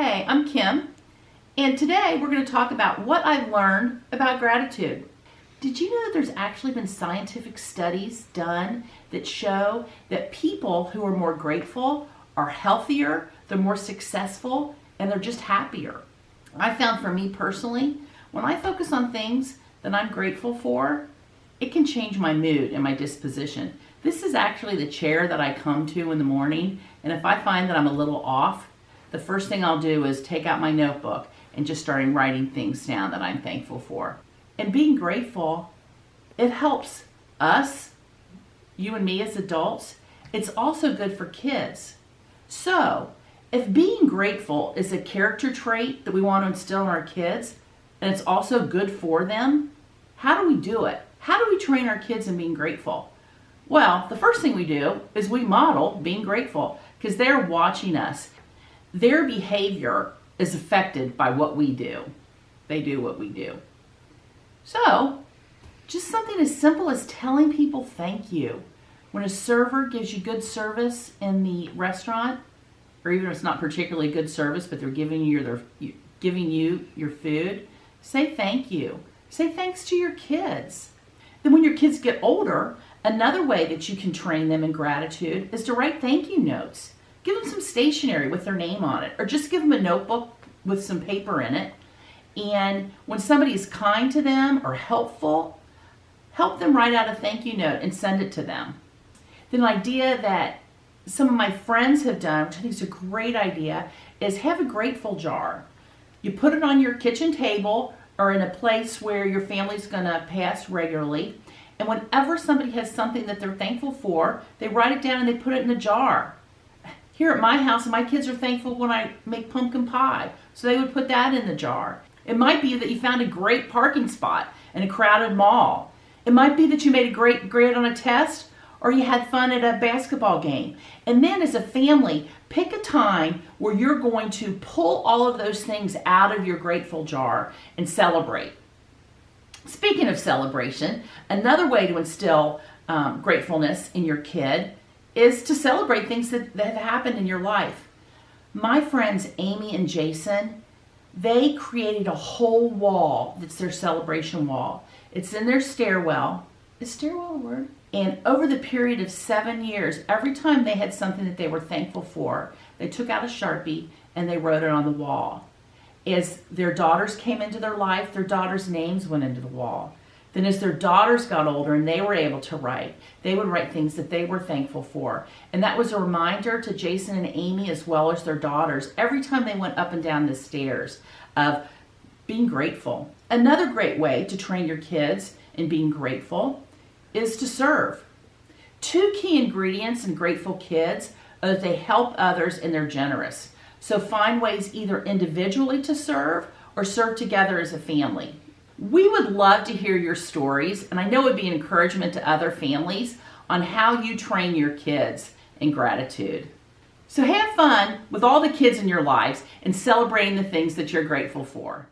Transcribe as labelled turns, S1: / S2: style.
S1: Hey, I'm Kim, and today we're going to talk about what I've learned about gratitude. Did you know that there's actually been scientific studies done that show that people who are more grateful are healthier, they're more successful, and they're just happier? I found for me personally, when I focus on things that I'm grateful for, it can change my mood and my disposition. This is actually the chair that I come to in the morning, and if I find that I'm a little off, the first thing I'll do is take out my notebook and just start writing things down that I'm thankful for. And being grateful, it helps us, you and me as adults. It's also good for kids. So, if being grateful is a character trait that we want to instill in our kids, and it's also good for them, how do we do it? How do we train our kids in being grateful? Well, the first thing we do is we model being grateful because they're watching us. Their behavior is affected by what we do. They do what we do. So, just something as simple as telling people thank you. When a server gives you good service in the restaurant, or even if it's not particularly good service, but they're giving you your food, say thank you. Say thanks to your kids. Then when your kids get older, another way that you can train them in gratitude is to write thank you notes. Give them some stationery with their name on it, or just give them a notebook with some paper in it. And when somebody is kind to them or helpful, help them write out a thank you note and send it to them. Then an idea that some of my friends have done, which I think is a great idea, is have a grateful jar. You put it on your kitchen table or in a place where your family's going to pass regularly. And whenever somebody has something that they're thankful for, they write it down and they put it in a jar. Here at my house, my kids are thankful when I make pumpkin pie, so they would put that in the jar. It might be that you found a great parking spot in a crowded mall. It might be that you made a great grade on a test, or you had fun at a basketball game. And then as a family, pick a time where you're going to pull all of those things out of your grateful jar and celebrate. Speaking of celebration, another way to instill gratefulness in your kid is to celebrate things that have happened in your life. My friends Amy and Jason, they created a whole wall that's their celebration wall. It's in their stairwell. Is stairwell a word? And over the period of 7 years, every time they had something that they were thankful for, they took out a Sharpie and they wrote it on the wall. As their daughters came into their life, their daughters' names went into the wall. Then as their daughters got older and they were able to write, they would write things that they were thankful for. And that was a reminder to Jason and Amy as well as their daughters every time they went up and down the stairs of being grateful. Another great way to train your kids in being grateful is to serve. 2 key ingredients in grateful kids are that they help others and they're generous. So find ways either individually to serve or serve together as a family. We would love to hear your stories, and I know it would be an encouragement to other families on how you train your kids in gratitude. So have fun with all the kids in your lives and celebrating the things that you're grateful for.